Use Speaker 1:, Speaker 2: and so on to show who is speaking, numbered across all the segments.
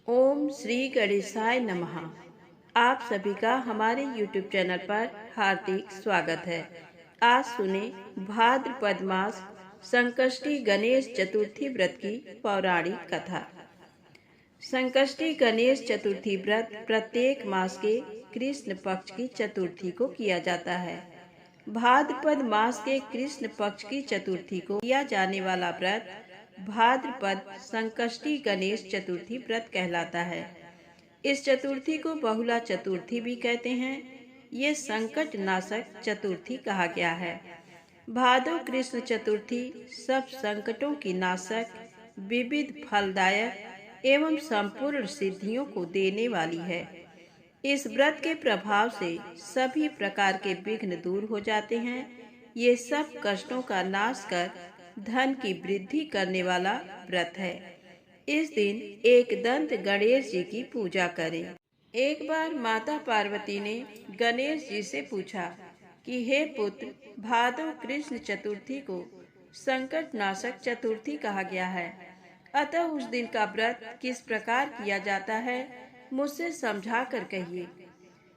Speaker 1: ओम श्री गणेशाय नमः। आप सभी का हमारे YouTube चैनल पर हार्दिक स्वागत है। आज सुने भाद्रपद मास संकष्टी गणेश चतुर्थी व्रत की पौराणिक कथा। संकष्टी गणेश चतुर्थी व्रत प्रत्येक मास के कृष्ण पक्ष की चतुर्थी को किया जाता है। भाद्रपद मास के कृष्ण पक्ष की चतुर्थी को किया जाने वाला व्रत भाद्रपद संकष्टी गणेश चतुर्थी व्रत कहलाता है। इस चतुर्थी को बहुला चतुर्थी भी कहते हैं। ये संकट नाशक चतुर्थी कहा गया है। भादो कृष्ण चतुर्थी सब संकटों की नाशक, विविध फलदायक एवं संपूर्ण सिद्धियों को देने वाली है। इस व्रत के प्रभाव से सभी प्रकार के विघ्न दूर हो जाते हैं। ये सब कष्टों का नाश कर धन की वृद्धि करने वाला व्रत है। इस दिन एक दंत गणेश जी की पूजा करें। एक बार माता पार्वती ने गणेश जी से पूछा कि हे पुत्र, भादो कृष्ण चतुर्थी को संकट नाशक चतुर्थी कहा गया है, अतः उस दिन का व्रत किस प्रकार किया जाता है, मुझसे समझा कर कहिए।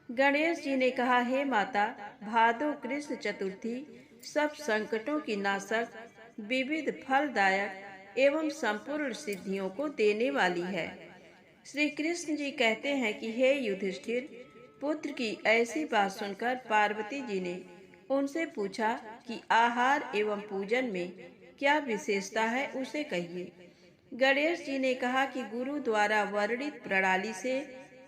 Speaker 1: गणेश जी ने कहा, हे माता, भादो कृष्ण चतुर्थी सब संकटों की नाशक, विविध फलदायक एवं संपूर्ण सिद्धियों को देने वाली है। श्री कृष्ण जी कहते हैं कि हे युधिष्ठिर, पुत्र की ऐसी बात सुनकर पार्वती जी ने उनसे पूछा कि आहार एवं पूजन में क्या विशेषता है, उसे कहिए। गणेश जी ने कहा कि गुरु द्वारा वर्णित प्रणाली से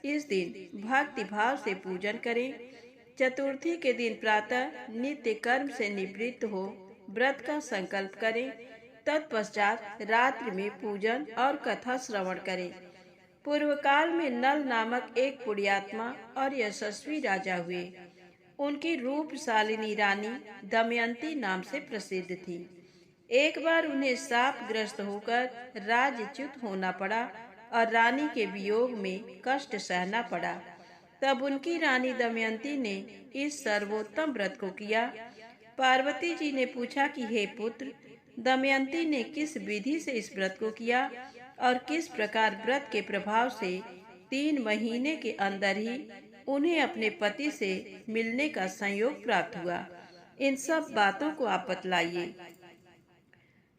Speaker 1: इस दिन भक्ति भाव से पूजन करें। चतुर्थी के दिन प्रातः नित्य कर्म से निवृत्त हो व्रत का संकल्प करें। तत्पश्चात रात्रि में पूजन और कथा श्रवण करें। पूर्व काल में नल नामक एक पुण्यात्मा और यशस्वी राजा हुए। उनकी रूपशालिनी रानी दमयंती नाम से प्रसिद्ध थी। एक बार उन्हें शाप ग्रस्त होकर राज्यच्युत होना पड़ा और रानी के वियोग में कष्ट सहना पड़ा। तब उनकी रानी दमयंती ने इस सर्वोत्तम व्रत को किया। पार्वती जी ने पूछा कि हे पुत्र, दमयंती ने किस विधि से इस व्रत को किया और किस प्रकार व्रत के प्रभाव से 3 महीने के अंदर ही उन्हें अपने पति से मिलने का संयोग प्राप्त हुआ। इन सब बातों को आप बतलाइए।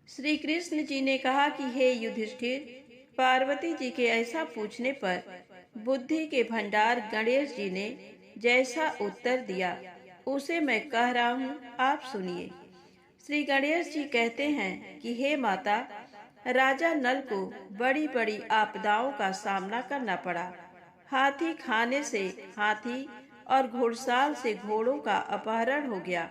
Speaker 1: श्री कृष्ण जी ने कहा कि हे युधिष्ठिर, पार्वती जी के ऐसा पूछने पर बुद्धि के भंडार गणेश जी ने जैसा उत्तर दिया उसे मैं कह रहा हूँ, आप सुनिए। श्री गणेश जी कहते हैं कि हे माता, राजा नल को बड़ी बड़ी आपदाओं का सामना करना पड़ा। हाथी खाने से हाथी और घुड़साल से घोड़ों का अपहरण हो गया।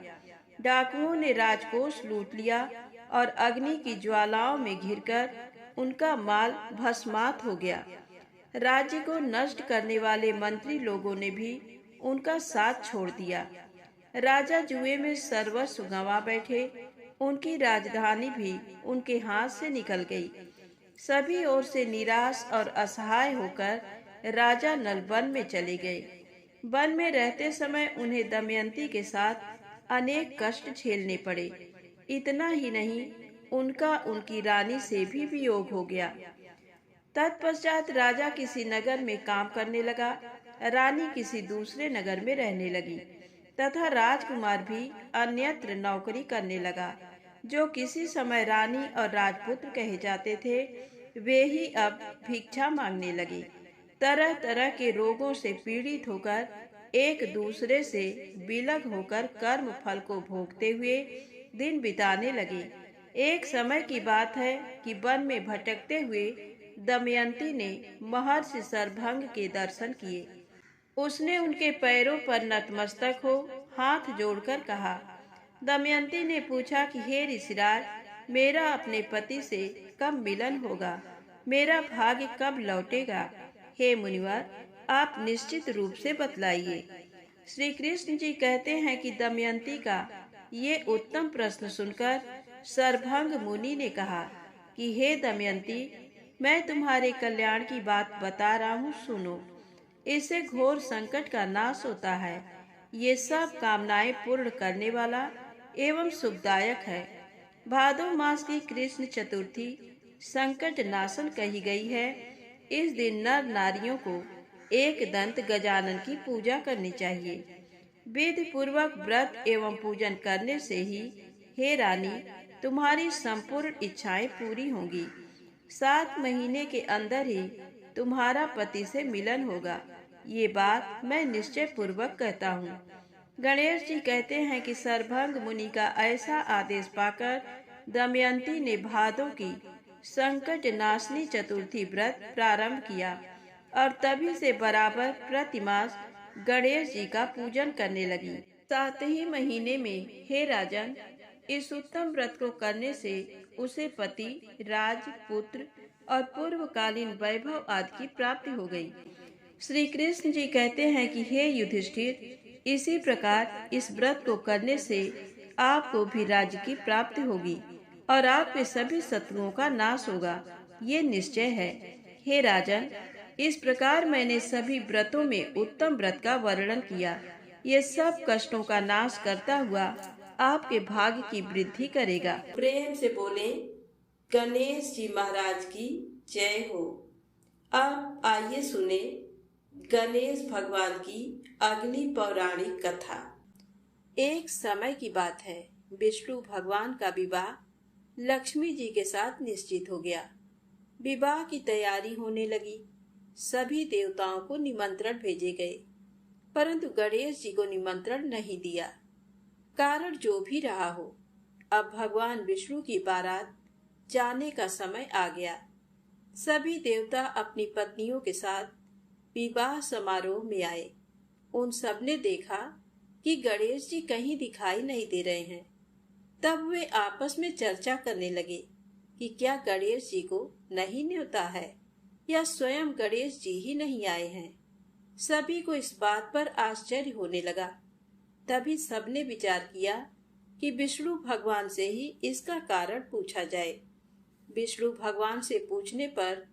Speaker 1: डाकुओं ने राजकोष लूट लिया और अग्नि की ज्वालाओं में घिरकर उनका माल भस्मात हो गया। राज्य को नष्ट करने वाले मंत्री लोगों ने भी उनका साथ छोड़ दिया। राजा जुए में सर्वस्व गंवा बैठे। उनकी राजधानी भी उनके हाथ से निकल गई। सभी ओर से निराश और असहाय होकर राजा नल वन में चले गए। वन में रहते समय उन्हें दमयंती के साथ अनेक कष्ट झेलने पड़े। इतना ही नहीं, उनका उनकी रानी से भी वियोग हो गया। तत्पश्चात राजा किसी नगर में काम करने लगा, रानी किसी दूसरे नगर में रहने लगी तथा राजकुमार भी अन्यत्र नौकरी करने लगा। जो किसी समय रानी और राजपुत्र कहे जाते थे, वे ही अब भिक्षा मांगने लगे। तरह तरह के रोगों से पीड़ित होकर एक दूसरे से विलग होकर कर्म फल को भोगते हुए दिन बिताने लगे। एक समय की बात है कि वन में भटकते हुए दमयंती ने महर्षि सरभंग के दर्शन किए। उसने उनके पैरों पर नतमस्तक हो हाथ जोड़कर कहा। दमयंती ने पूछा कि हे ऋषिराज, मेरा अपने पति से कब मिलन होगा? मेरा भाग्य कब लौटेगा? हे मुनिवर, आप निश्चित रूप से बतलाइए। श्री कृष्ण जी कहते हैं कि दमयंती का ये उत्तम प्रश्न सुनकर सरभंग मुनि ने कहा कि हे दमयंती, मैं तुम्हारे कल्याण की बात बता रहा हूँ, सुनो। इससे घोर संकट का नाश होता है। ये सब कामनाएं पूर्ण करने वाला एवं सुखदायक है। भादो मास की कृष्ण चतुर्थी संकट नाशन कही गई है। इस दिन नर नारियों को एक दंत गजानन की पूजा करनी चाहिए। विधि पूर्वक व्रत एवं पूजन करने से ही हे रानी तुम्हारी संपूर्ण इच्छाएं पूरी होंगी। 7 महीने के अंदर ही तुम्हारा पति से मिलन होगा। ये बात मैं निश्चय पूर्वक कहता हूँ। गणेश जी कहते हैं कि सरभंग मुनि का ऐसा आदेश पाकर दमयंती ने भादों की संकट नाशनी चतुर्थी व्रत प्रारंभ किया और तभी से बराबर प्रतिमास गणेश जी का पूजन करने लगी। 7 ही महीने में हे राजन, इस उत्तम व्रत को करने से उसे पति, राज, पुत्र और पूर्वकालीन वैभव आदि की प्राप्ति हो गई। श्री कृष्ण जी कहते हैं कि हे युधिष्ठिर, इसी प्रकार इस व्रत को करने से आपको भी राज्य की प्राप्ति होगी और आपके सभी शत्रुओं का नाश होगा, ये निश्चय है। हे राजन, इस प्रकार मैंने सभी व्रतों में उत्तम व्रत का वर्णन किया। ये सब कष्टों का नाश करता हुआ आपके भाग्य की वृद्धि करेगा। प्रेम से बोले गणेश जी महाराज की जय हो। अब आइए सुने गणेश भगवान की अगली पौराणिक कथा। एक समय की बात है, विष्णु भगवान का विवाह लक्ष्मी जी के साथ निश्चित हो गया। विवाह की तैयारी होने लगी। सभी देवताओं को निमंत्रण भेजे गए, परंतु गणेश जी को निमंत्रण नहीं दिया। कारण जो भी रहा हो, अब भगवान विष्णु की बारात जाने का समय आ गया। सभी देवता अपनी पत्नियों के साथ विवाह समारोह में आए। उन सब ने देखा कि गणेश जी कहीं दिखाई नहीं दे रहे हैं। तब वे आपस में चर्चा करने लगे कि क्या गणेश जी को नहीं न्योता है या स्वयं गणेश जी ही नहीं आए हैं। सभी को इस बात पर आश्चर्य होने लगा। तभी सबने विचार किया कि विष्णु भगवान से ही इसका कारण पूछा जाए। विष्णु भगवान से पूछने पर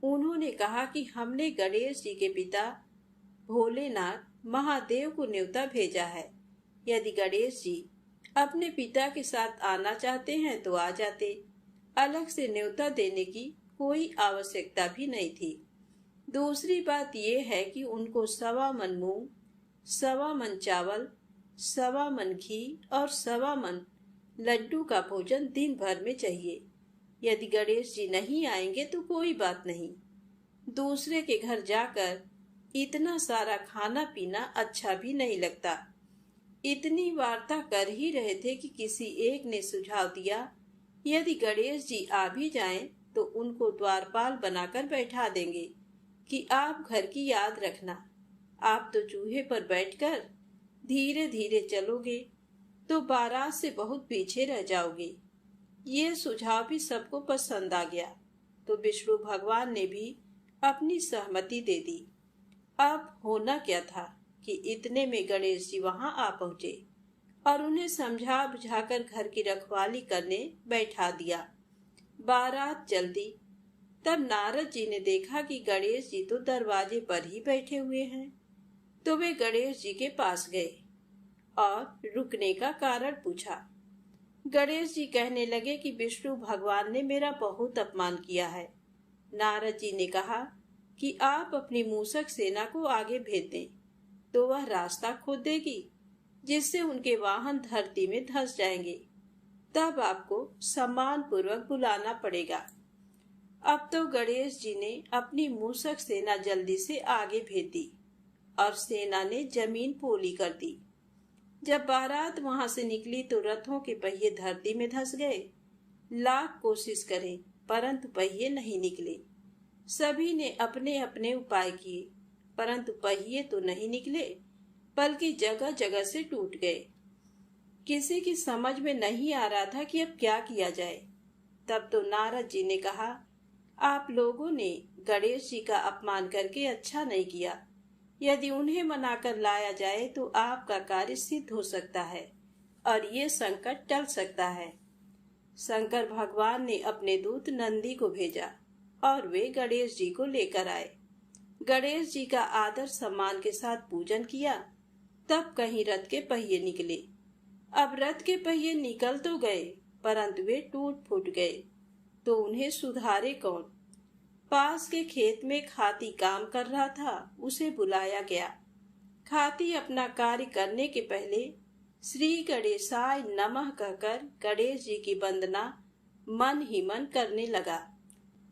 Speaker 1: उन्होंने कहा कि हमने गणेश जी के पिता भोलेनाथ महादेव को न्योता भेजा है। यदि गणेश जी अपने पिता के साथ आना चाहते हैं तो आ जाते। अलग से न्योता देने की कोई आवश्यकता भी नहीं थी। दूसरी बात यह है कि उनको 1.25 मन मूंग, 1.25 मन चावल, 1.25 मन घी और 1.25 मन लड्डू का भोजन दिन भर में चाहिए। यदि गणेश जी नहीं आएंगे तो कोई बात नहीं। दूसरे के घर जाकर इतना सारा खाना पीना अच्छा भी नहीं लगता। इतनी वार्ता कर ही रहे थे कि किसी एक ने सुझाव दिया, यदि गणेश जी आ भी जाएं तो उनको द्वारपाल बनाकर बैठा देंगे कि आप घर की याद रखना। आप तो चूहे पर बैठकर धीरे धीरे चलोगे तो बारात से बहुत पीछे रह जाओगे। ये सुझाव भी सबको पसंद आ गया, तो विष्णु भगवान ने भी अपनी सहमति दे दी। अब होना क्या था कि इतने में गणेश जी वहां आ पहुंचे और उन्हें समझा बुझाकर घर की रखवाली करने बैठा दिया। बारात चल दी। तब नारद जी ने देखा कि गणेश जी तो दरवाजे पर ही बैठे हुए हैं, तो वे गणेश जी के पास गए और रुकने का कारण पूछा। गणेश जी कहने लगे कि विष्णु भगवान ने मेरा बहुत अपमान किया है। नारद जी ने कहा कि आप अपनी मूषक सेना को आगे भेज दें, तो वह रास्ता खोद देगी, जिससे उनके वाहन धरती में धंस जाएंगे। तब आपको सम्मान पूर्वक बुलाना पड़ेगा। अब तो गणेश जी ने अपनी मूषक सेना जल्दी से आगे भेज दी और सेना ने जमीन पोली कर दी। जब बारात वहां से निकली तो रथों के पहिए धरती में धंस गए। लाख कोशिश करें परंतु पहिए नहीं निकले। सभी ने अपने अपने उपाय किए, परंतु पहिए तो नहीं निकले, बल्कि जगह जगह से टूट गए। किसी की समझ में नहीं आ रहा था कि अब क्या किया जाए। तब तो नारद जी ने कहा, आप लोगों ने गणेश जी का अपमान करके अच्छा नहीं किया। यदि उन्हें मनाकर लाया जाए तो आपका कार्य सिद्ध हो सकता है और ये संकट टल सकता है। शंकर भगवान ने अपने दूत नंदी को भेजा और वे गणेश जी को लेकर आए। गणेश जी का आदर सम्मान के साथ पूजन किया। तब कहीं रथ के पहिए निकले। अब रथ के पहिए निकल तो गए, परंतु वे टूट फूट गए, तो उन्हें सुधारे कौन। पास के खेत में खाती काम कर रहा था, उसे बुलाया गया। खाती अपना कार्य करने के पहले श्री गणेशाय नमः कहकर गणेश जी की वंदना मन ही मन करने लगा।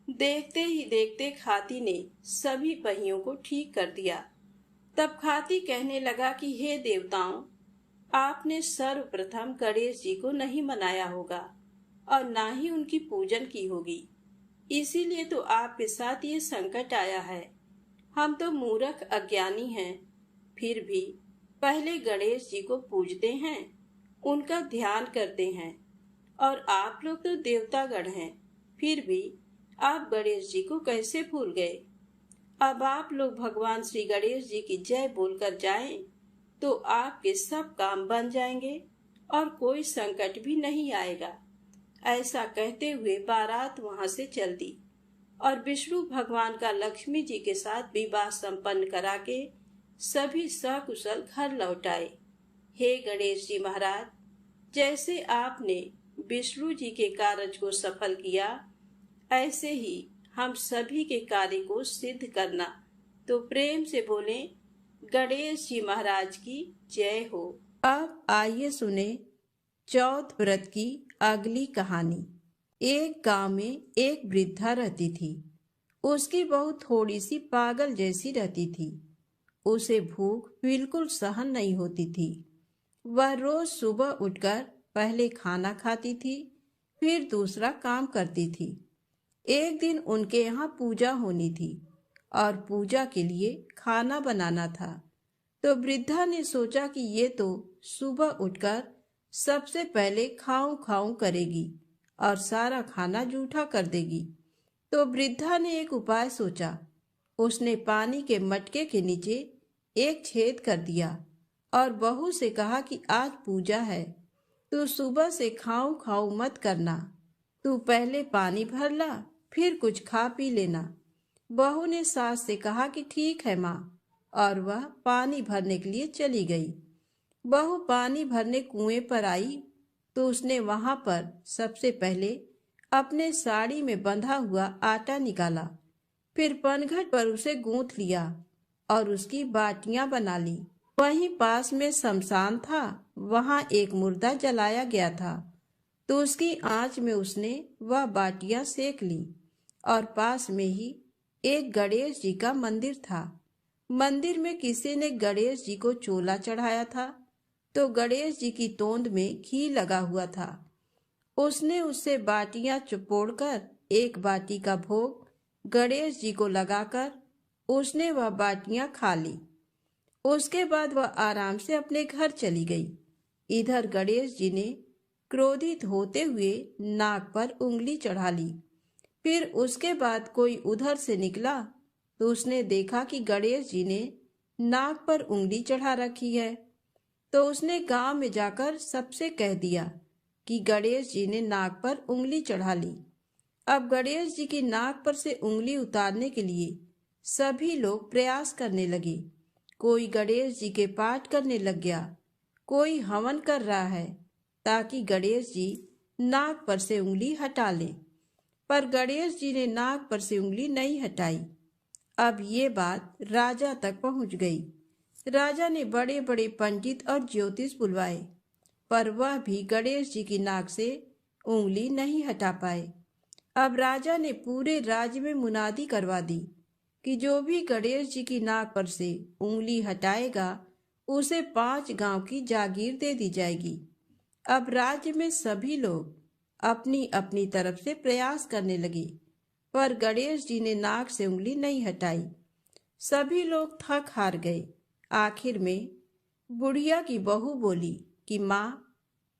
Speaker 1: देखते ही देखते खाती ने सभी पहियों को ठीक कर दिया। तब खाती कहने लगा कि हे देवताओं, आपने सर्वप्रथम गणेश जी को नहीं मनाया होगा और ना ही उनकी पूजन की होगी, इसीलिए तो आपके साथ ये संकट आया है। हम तो मूर्ख अज्ञानी हैं, फिर भी पहले गणेश जी को पूजते हैं, उनका ध्यान करते हैं, और आप लोग तो देवतागण हैं, फिर भी आप गणेश जी को कैसे भूल गए? अब आप लोग भगवान श्री गणेश जी की जय बोलकर जाएं, तो आपके सब काम बन जाएंगे और कोई संकट भी नहीं आएगा। ऐसा कहते हुए बारात वहां से चल दी और विष्णु भगवान का लक्ष्मी जी के साथ विवाह संपन्न करा के सभी सकुशल घर लौट आए। हे गणेश जी महाराज, जैसे आपने विष्णु जी के कार्य को सफल किया, ऐसे ही हम सभी के कार्य को सिद्ध करना। तो प्रेम से बोले गणेश जी महाराज की जय हो। अब आइए सुने चौथ व्रत की अगली कहानी। एक गांव में एक वृद्धा रहती थी। उसकी बहू थोड़ी सी पागल जैसी रहती थी। उसे भूख बिल्कुल सहन नहीं होती थी। वह रोज सुबह उठकर पहले खाना खाती थी, फिर दूसरा काम करती थी। एक दिन उनके यहाँ पूजा होनी थी और पूजा के लिए खाना बनाना था। तो वृद्धा ने सोचा कि ये तो सुबह उठकर सबसे पहले खाऊं खाऊं करेगी और सारा खाना जूठा कर देगी। तो वृद्धा ने एक उपाय सोचा। उसने पानी के मटके के नीचे एक छेद कर दिया और बहू से कहा कि आज पूजा है, तू सुबह से खाऊं खाऊं मत करना, तू पहले पानी भर ला, फिर कुछ खा पी लेना। बहू ने सास से कहा कि ठीक है माँ, और वह पानी भरने के लिए चली गई। बहू पानी भरने कुएं पर आई तो उसने वहां पर सबसे पहले अपने साड़ी में बंधा हुआ आटा निकाला, फिर पनघट पर उसे गूंथ लिया और उसकी बाटियां बना ली। वहीं पास में शमशान था, वहां एक मुर्दा जलाया गया था, तो उसकी आंच में उसने वह बाटियां सेक ली। और पास में ही एक गणेश जी का मंदिर था। मंदिर में किसी ने गणेश जी को चोला चढ़ाया था, तो गणेश जी की तोंद में घी लगा हुआ था। उसने उससे बाटियां चुपोड़कर एक बाटी का भोग गणेश जी को लगाकर उसने वह बाटियां खा ली। उसके बाद वह आराम से अपने घर चली गई। इधर गणेश जी ने क्रोधित होते हुए नाक पर उंगली चढ़ा ली। फिर उसके बाद कोई उधर से निकला तो उसने देखा कि गणेश जी ने नाक पर उंगली चढ़ा रखी है। तो उसने गांव में जाकर सबसे कह दिया कि गणेश जी ने नाक पर उंगली चढ़ा ली। अब गणेश जी की नाक पर से उंगली उतारने के लिए सभी लोग प्रयास करने लगे। कोई गणेश जी के पाठ करने लग गया, कोई हवन कर रहा है ताकि गणेश जी नाक पर से उंगली हटा लें, पर गणेश जी ने नाक पर से उंगली नहीं हटाई। अब ये बात राजा तक पहुंच गई। राजा ने बड़े बड़े पंडित और ज्योतिष बुलवाए, पर वह भी गणेश जी की नाक से उंगली नहीं हटा पाए। अब राजा ने पूरे राज्य में मुनादी करवा दी कि जो भी गणेश जी की नाक पर से उंगली हटाएगा उसे 5 गांव की जागीर दे दी जाएगी। अब राज्य में सभी लोग अपनी अपनी तरफ से प्रयास करने लगे, पर गणेश जी ने नाक से उंगली नहीं हटाई। सभी लोग थक हार गए। आखिर में बुढ़िया की बहू बोली कि माँ,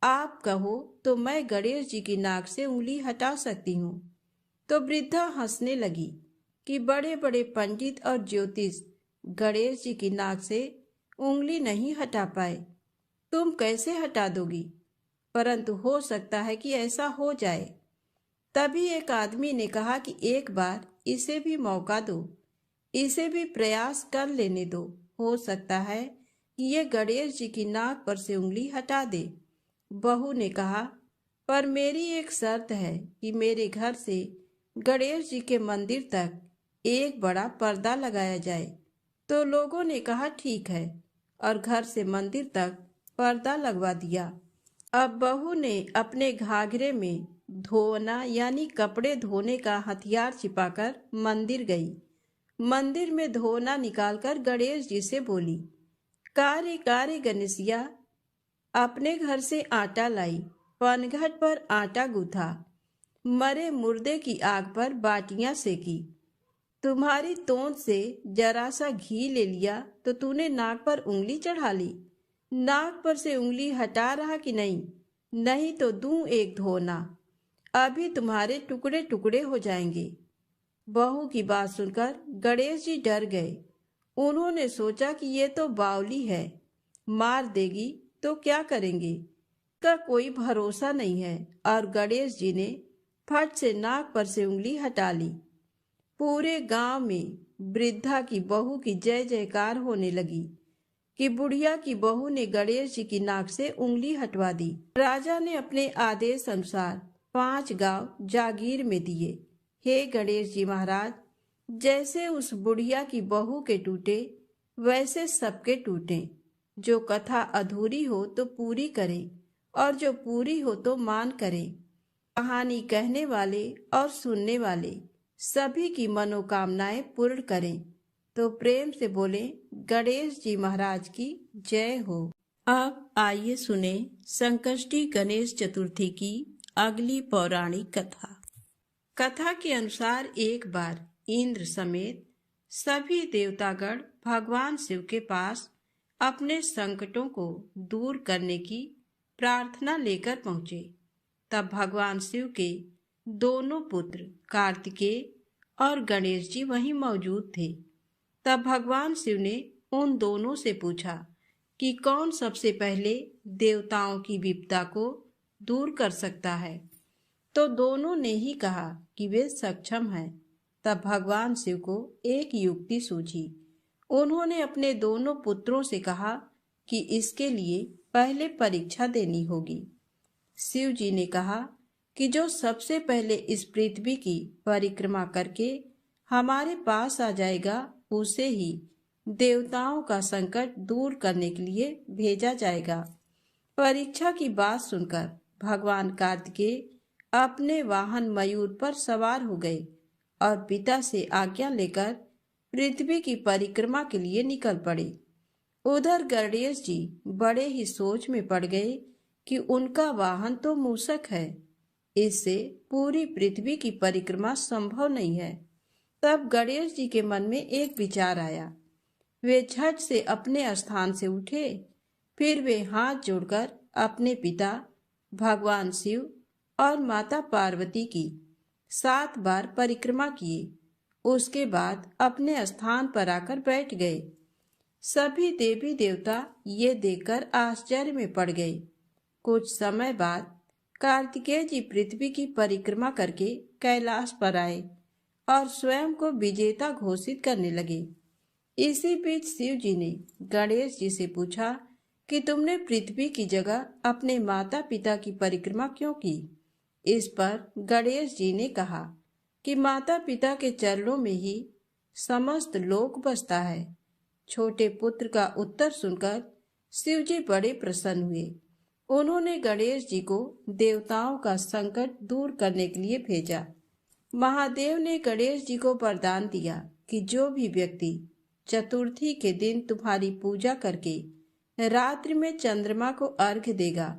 Speaker 1: आप कहो तो मैं गणेश जी की नाक से उंगली हटा सकती हूँ। तो वृद्धा हंसने लगी कि बड़े बड़े पंडित और ज्योतिष गणेश जी की नाक से उंगली नहीं हटा पाए, तुम कैसे हटा दोगी? परंतु हो सकता है कि ऐसा हो जाए। तभी एक आदमी ने कहा कि एक बार इसे भी मौका दो, इसे भी प्रयास कर लेने दो, हो सकता है कि ये गणेश जी की नाक पर से उंगली हटा दे। बहू ने कहा, पर मेरी एक शर्त है कि मेरे घर से गणेश जी के मंदिर तक एक बड़ा पर्दा लगाया जाए। तो लोगों ने कहा ठीक है, और घर से मंदिर तक पर्दा लगवा दिया। अब बहू ने अपने घाघरे में धोना यानी कपड़े धोने का हथियार छिपाकर मंदिर गई। मंदिर में धोना निकालकर गणेश जी से बोली, कारे कारे गणेशिया, अपने घर से आटा लाई, पनघट पर आटा गूथा, मरे मुर्दे की आग पर बाटियां सेकी, तुम्हारी तोंद से जरा सा घी ले लिया तो तूने नाक पर उंगली चढ़ा ली। नाक पर से उंगली हटा रहा कि नहीं? नहीं तो दूं एक धोना, अभी तुम्हारे टुकड़े टुकड़े हो जाएंगे। बहू की बात सुनकर गणेश जी डर गए। उन्होंने सोचा कि ये तो बावली है, मार देगी तो क्या करेंगे, का कोई भरोसा नहीं है। और गणेश जी ने फट से नाक पर से उंगली हटा ली। पूरे गांव में वृद्धा की बहू की जय जयकार होने लगी कि बुढ़िया की बहू ने गणेश जी की नाक से उंगली हटवा दी। राजा ने अपने आदेश अनुसार 5 गांव जागीर में दिए। हे गणेश जी महाराज, जैसे उस बुढ़िया की बहू के टूटे वैसे सबके टूटे। जो कथा अधूरी हो तो पूरी करें, और जो पूरी हो तो मान करें। कहानी कहने वाले और सुनने वाले सभी की मनोकामनाएं पूर्ण करें। तो प्रेम से बोले, गणेश जी महाराज की जय हो। अब आइए सुने संकष्टी गणेश चतुर्थी की अगली पौराणिक कथा। कथा के अनुसार एक बार इंद्र समेत सभी देवतागण भगवान शिव के पास अपने संकटों को दूर करने की प्रार्थना लेकर पहुंचे। तब भगवान शिव के दोनों पुत्र कार्तिकेय और गणेश जी वहीं मौजूद थे। तब भगवान शिव ने उन दोनों से पूछा कि कौन सबसे पहले देवताओं की विपदा को दूर कर सकता है। तो दोनों ने ही कहा कि वे सक्षम हैं। तब भगवान शिव को एक युक्ति सूझी। उन्होंने अपने दोनों पुत्रों से कहा कि इसके लिए पहले परीक्षा देनी होगी। शिव जी ने कहा कि जो सबसे पहले इस पृथ्वी की परिक्रमा करके हमारे पास आ जाएगा, उसे ही देवताओं का संकट दूर करने के लिए भेजा जाएगा। परीक्षा की बात सुनकर भगवान कार्तिकेय अपने वाहन मयूर पर सवार हो गए और पिता से आज्ञा लेकर पृथ्वी की परिक्रमा के लिए निकल पड़े। उधर गणेश जी बड़े ही सोच में पड़ गए कि उनका वाहन तो मूषक है, इससे पूरी पृथ्वी की परिक्रमा संभव नहीं है। तब गणेश जी के मन में एक विचार आया। वे झट से अपने स्थान से उठे। फिर वे हाथ जोड़कर अपने पिता भगवान शिव और माता पार्वती की 7 बार परिक्रमा किए। उसके बाद अपने स्थान पर आकर बैठ गए। सभी देवी देवता ये देखकर आश्चर्य में पड़ गए। कुछ समय बाद कार्तिकेय जी पृथ्वी की परिक्रमा करके कैलाश पर आए और स्वयं को विजेता घोषित करने लगे। इसी बीच शिव जी ने गणेश जी से पूछा कि तुमने पृथ्वी की जगह अपने माता पिता की परिक्रमा क्यों की? इस पर गणेश जी ने कहा कि माता पिता के चरणों में ही समस्त लोक बसता है। छोटे पुत्र का उत्तर सुनकर शिव जी बड़े प्रसन्न हुए। उन्होंने गणेश जी को देवताओं का संकट दूर करने के लिए भेजा। महादेव ने गणेश जी को वरदान दिया कि जो भी व्यक्ति चतुर्थी के दिन तुम्हारी पूजा करके रात्रि में चंद्रमा को अर्घ्य देगा,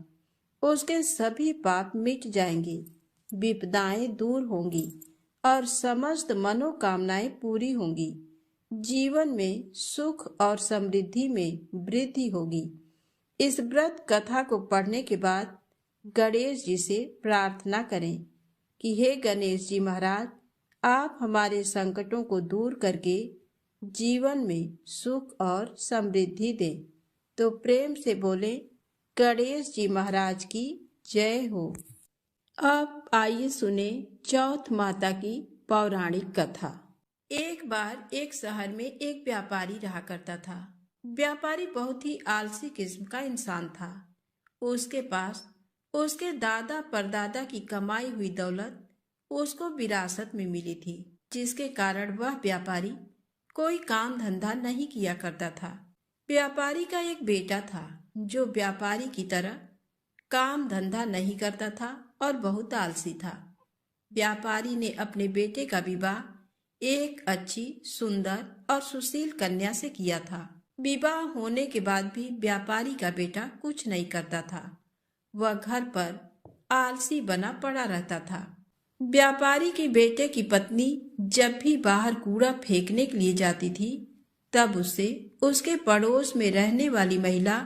Speaker 1: उसके सभी पाप मिट जाएंगे, विपदाएं दूर होंगी और समस्त मनोकामनाएं पूरी होंगी। जीवन में सुख और समृद्धि में वृद्धि होगी। इस व्रत कथा को पढ़ने के बाद गणेश जी से प्रार्थना करें कि हे गणेश जी महाराज, आप हमारे संकटों को दूर करके जीवन में सुख और समृद्धि दें। तो प्रेम से बोले, गणेश जी महाराज की जय हो। अब आइए सुने चौथ माता की पौराणिक कथा। एक बार एक शहर में एक व्यापारी रहा करता था। व्यापारी बहुत ही आलसी किस्म का इंसान था। उसके पास उसके दादा परदादा की कमाई हुई दौलत उसको विरासत में मिली थी। जिसके कारण वह व्यापारी कोई काम धंधा नहीं किया करता था। व्यापारी का एक बेटा था जो व्यापारी की तरह काम धंधा नहीं करता था और बहुत आलसी था। व्यापारी ने अपने बेटे का विवाह एक अच्छी, सुंदर और सुशील कन्या से किया था। विवाह होने के बाद भी व्यापारी का बेटा कुछ नहीं करता था। वह घर पर आलसी बना पड़ा रहता था। व्यापारी के बेटे की पत्नी जब भी बाहर कूड़ा फेंकने के लिए जाती थी, तब उससे उसके पड़ोस में रहने वाली महिला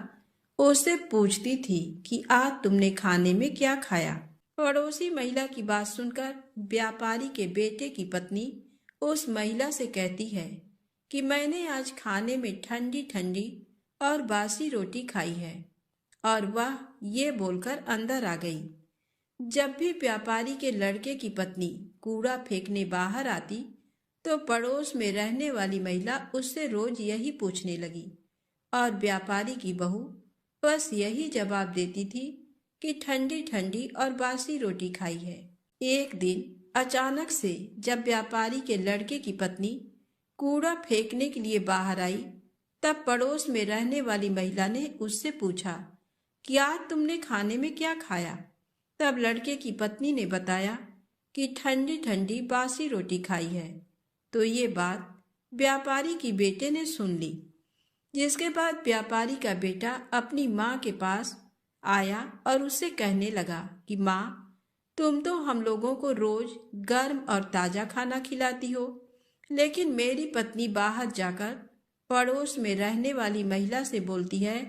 Speaker 1: उससे पूछती थी कि आज तुमने खाने में क्या खाया। पड़ोसी महिला की बात सुनकर व्यापारी के बेटे की पत्नी उस महिला से कहती है कि मैंने आज खाने में ठंडी ठंडी और बासी रोटी खाई है, और वह ये बोलकर अंदर आ गई। जब भी व्यापारी के लड़के की पत्नी कूड़ा फेंकने बाहर आती, तो पड़ोस में रहने वाली महिला उससे रोज यही पूछने लगी, और व्यापारी की बहू बस यही जवाब देती थी कि ठंडी ठंडी और बासी रोटी खाई है। एक दिन अचानक से जब व्यापारी के लड़के की पत्नी कूड़ा फेंकने के लिए बाहर आई, तब पड़ोस में रहने वाली महिला ने उससे पूछा कि आज तुमने खाने में क्या खाया। तब लड़के की पत्नी ने बताया कि ठंडी ठंडी बासी रोटी खाई है। तो ये बात व्यापारी की बेटे ने सुन ली, जिसके बाद व्यापारी का बेटा अपनी माँ के पास आया और उससे कहने लगा कि माँ, तुम तो हम लोगों को रोज गर्म और ताज़ा खाना खिलाती हो, लेकिन मेरी पत्नी बाहर जाकर पड़ोस में रहने वाली महिला से बोलती है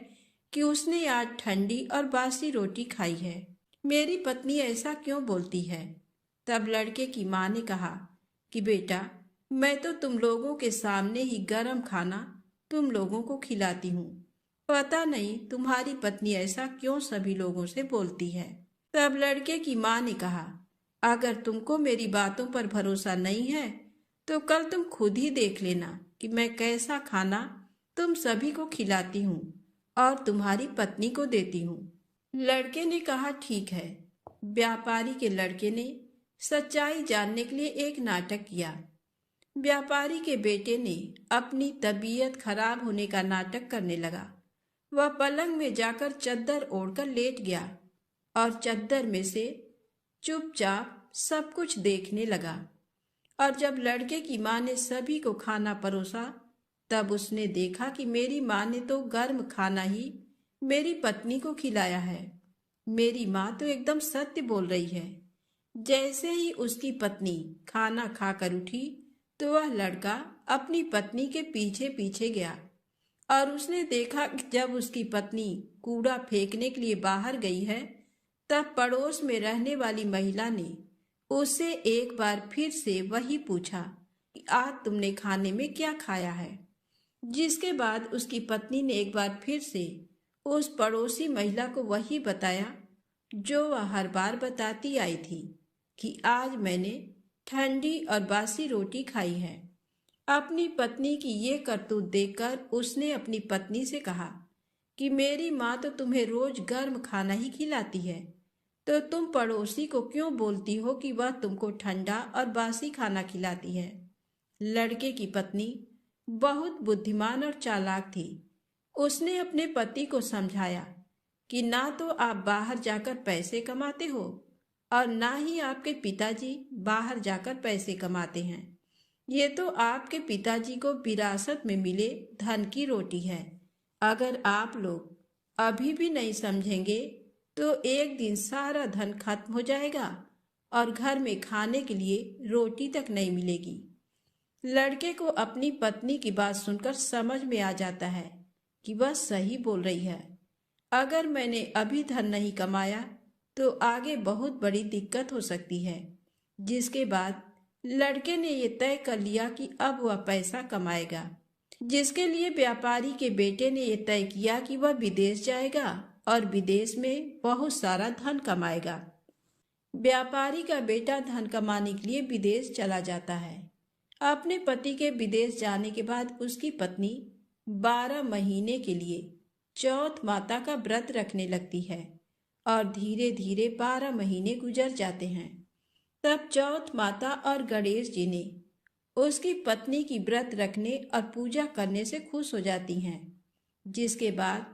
Speaker 1: कि उसने आज ठंडी और बासी रोटी खाई है। मेरी पत्नी ऐसा क्यों बोलती है? तब लड़के की माँ ने कहा कि बेटा, मैं तो तुम लोगों के सामने ही गर्म खाना तुम लोगों को खिलाती हूँ। पता नहीं तुम्हारी पत्नी ऐसा क्यों सभी लोगों से बोलती है। तब लड़के की माँ ने कहा, अगर तुमको मेरी बातों पर भरोसा नहीं है तो कल तुम खुद ही देख लेना कि मैं कैसा खाना तुम सभी को खिलाती हूँ और तुम्हारी पत्नी को देती हूँ। लड़के ने कहा, ठीक है। व्यापारी के लड़के ने सच्चाई जानने के लिए एक नाटक किया। व्यापारी के बेटे ने अपनी तबीयत खराब होने का नाटक करने लगा। वह पलंग में जाकर चद्दर ओढ़कर लेट गया और चद्दर में से चुपचाप सब कुछ देखने लगा। और जब लड़के की माँ ने सभी को खाना परोसा, तब उसने देखा कि मेरी माँ ने तो गर्म खाना ही मेरी पत्नी को खिलाया है। मेरी माँ तो एकदम सत्य बोल रही है। जैसे ही उसकी पत्नी खाना खाकर उठी, तो वह लड़का अपनी पत्नी के पीछे पीछे गया और उसने देखा कि जब उसकी पत्नी कूड़ा फेंकने के लिए बाहर गई है, तब पड़ोस में रहने वाली महिला ने उससे एक बार फिर से वही पूछा कि आज तुमने खाने में क्या खाया है। जिसके बाद उसकी पत्नी ने एक बार फिर से उस पड़ोसी महिला को वही बताया जो वह हर बार बताती आई थी कि आज मैंने ठंडी और बासी रोटी खाई है। अपनी पत्नी की ये करतूत देखकर उसने अपनी पत्नी से कहा कि मेरी माँ तो तुम्हें रोज गर्म खाना ही खिलाती है, तो तुम पड़ोसी को क्यों बोलती हो कि वह तुमको ठंडा और बासी खाना खिलाती है। लड़के की पत्नी बहुत बुद्धिमान और चालाक थी। उसने अपने पति को समझाया कि ना तो आप बाहर जाकर पैसे कमाते हो और ना ही आपके पिताजी बाहर जाकर पैसे कमाते हैं। ये तो आपके पिताजी को विरासत में मिले धन की रोटी है। अगर आप लोग अभी भी नहीं समझेंगे तो एक दिन सारा धन खत्म हो जाएगा और घर में खाने के लिए रोटी तक नहीं मिलेगी। लड़के को अपनी पत्नी की बात सुनकर समझ में आ जाता है कि वह सही बोल रही है। अगर मैंने अभी धन नहीं कमाया तो आगे बहुत बड़ी दिक्कत हो सकती है। जिसके बाद लड़के ने ये तय कर लिया कि अब वह पैसा कमाएगा, जिसके लिए व्यापारी के बेटे ने ये तय किया कि वह विदेश जाएगा और विदेश में बहुत सारा धन कमाएगा। व्यापारी का बेटा धन कमाने के लिए विदेश चला जाता है। अपने पति के विदेश जाने के बाद उसकी पत्नी 12 महीने के लिए चौथ माता का व्रत रखने लगती है और धीरे धीरे 12 महीने गुजर जाते हैं। तब चौथ माता और गणेश जी ने उसकी पत्नी की व्रत रखने और पूजा करने से खुश हो जाती हैं। जिसके बाद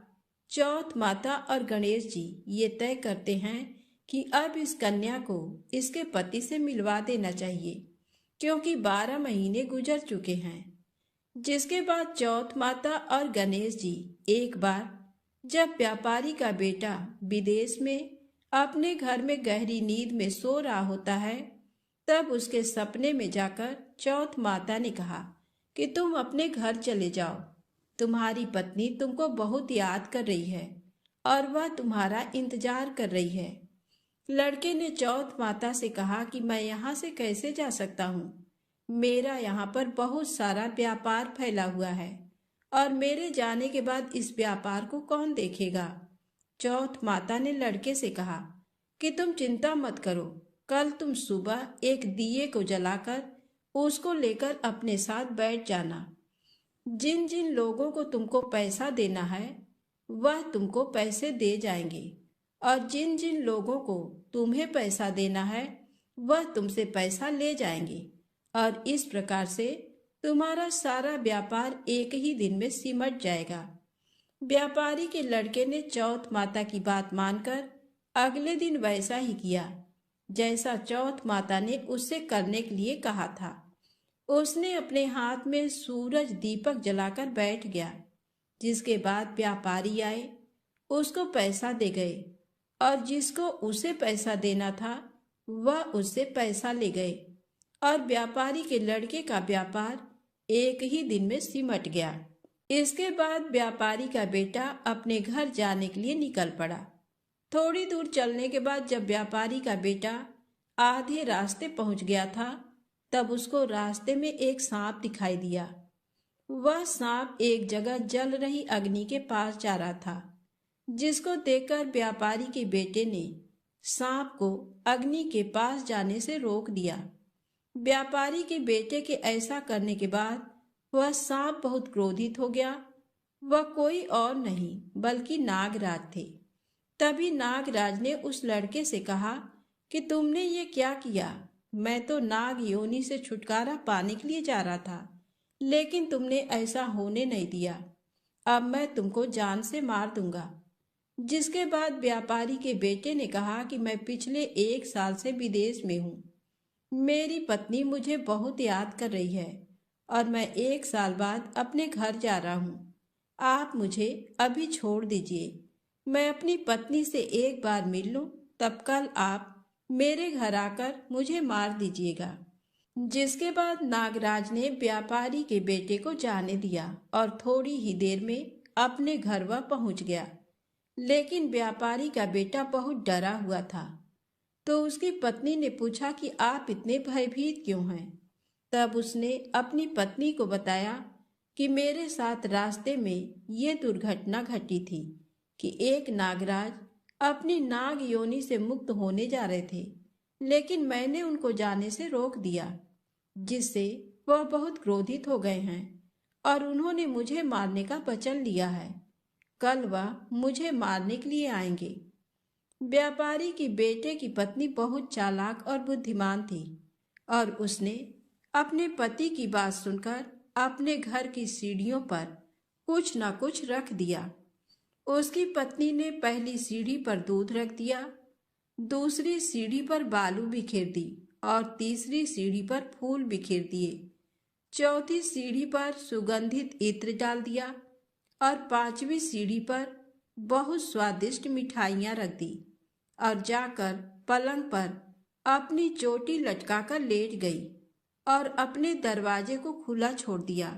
Speaker 1: चौथ माता और गणेश जी ये तय करते हैं कि अब इस कन्या को इसके पति से मिलवा देना चाहिए, क्योंकि 12 महीने गुजर चुके हैं। जिसके बाद चौथ माता और गणेश जी एक बार जब व्यापारी का बेटा विदेश में अपने घर में गहरी नींद में सो रहा होता है, तब उसके सपने में जाकर चौथ माता ने कहा कि तुम अपने घर चले जाओ, तुम्हारी पत्नी तुमको बहुत याद कर रही है और वह तुम्हारा इंतजार कर रही है। लड़के ने चौथ माता से कहा कि मैं यहाँ से कैसे जा सकता हूँ, मेरा यहाँ पर बहुत सारा व्यापार फैला हुआ है और मेरे जाने के बाद इस व्यापार को कौन देखेगा। चौथ माता ने लड़के से कहा कि तुम चिंता मत करो, कल तुम सुबह एक दिए को जलाकर उसको लेकर अपने साथ बैठ जाना। जिन जिन लोगों को तुमको पैसा देना है वह तुमको पैसे दे जाएंगे, और जिन जिन लोगों को तुम्हें पैसा देना है वह तुमसे पैसा ले जाएंगे, और इस प्रकार से तुम्हारा सारा व्यापार एक ही दिन में सिमट जाएगा। व्यापारी के लड़के ने चौथ माता की बात मानकर अगले दिन वैसा ही किया जैसा चौथ माता ने उससे करने के लिए कहा था। उसने अपने हाथ में सूरज दीपक जलाकर बैठ गया। जिसके बाद व्यापारी आए, उसको पैसा दे गए, और जिसको उसे पैसा देना था वह उससे पैसा ले गए, और व्यापारी के लड़के का व्यापार एक ही दिन में सिमट गया। इसके बाद व्यापारी का बेटा अपने घर जाने के लिए निकल पड़ा। थोड़ी दूर चलने के बाद जब व्यापारी का बेटा आधे रास्ते पहुंच गया था, तब उसको रास्ते में एक सांप दिखाई दिया। वह सांप एक जगह जल रही अग्नि के पास जा रहा था, जिसको देखकर व्यापारी के बेटे ने सांप को अग्नि के पास जाने से रोक दिया। व्यापारी के बेटे के ऐसा करने के बाद वह सांप बहुत क्रोधित हो गया। वह कोई और नहीं बल्कि नागराज थे। तभी नागराज ने उस लड़के से कहा कि तुमने ये क्या किया? मैं तो नाग योनि से छुटकारा पाने के लिए जा रहा था, लेकिन तुमने ऐसा होने नहीं दिया। अब मैं तुमको जान से मार दूंगा। जिसके बाद व्यापारी के बेटे ने कहा कि मैं पिछले 1 साल से विदेश में हूँ। मेरी पत्नी मुझे बहुत याद कर रही है और मैं 1 साल बाद अपने घर जा रहा हूँ। आप मुझे अभी छोड़ दीजिए, मैं अपनी पत्नी से एक बार मिल लूँ, तब कल आप मेरे घर आकर मुझे मार दीजिएगा। जिसके बाद नागराज ने व्यापारी के बेटे को जाने दिया और थोड़ी ही देर में अपने घर वह पहुंच गया। लेकिन व्यापारी का बेटा बहुत डरा हुआ था, तो उसकी पत्नी ने पूछा कि आप इतने भयभीत क्यों हैं? तब उसने अपनी पत्नी को बताया कि मेरे साथ रास्ते में ये दुर्घटना घटी थी कि एक नागराज अपनी नाग योनि से मुक्त होने जा रहे थे, लेकिन मैंने उनको जाने से रोक दिया, जिससे वह बहुत क्रोधित हो गए हैं और उन्होंने मुझे मारने का वचन लिया है। कल वह मुझे मारने के लिए आएंगे। व्यापारी की बेटे की पत्नी बहुत चालाक और बुद्धिमान थी, और उसने अपने पति की बात सुनकर अपने घर की सीढ़ियों पर कुछ न कुछ रख दिया। उसकी पत्नी ने पहली सीढ़ी पर दूध रख दिया, दूसरी सीढ़ी पर बालू बिखेर दी और तीसरी सीढ़ी पर फूल बिखेर दिए। चौथी सीढ़ी पर सुगंधित इत्र डाल दिया और 5वीं सीढ़ी पर बहुत स्वादिष्ट मिठाइयाँ रख दी और जाकर पलंग पर अपनी चोटी लटकाकर लेट गई और अपने दरवाजे को खुला छोड़ दिया।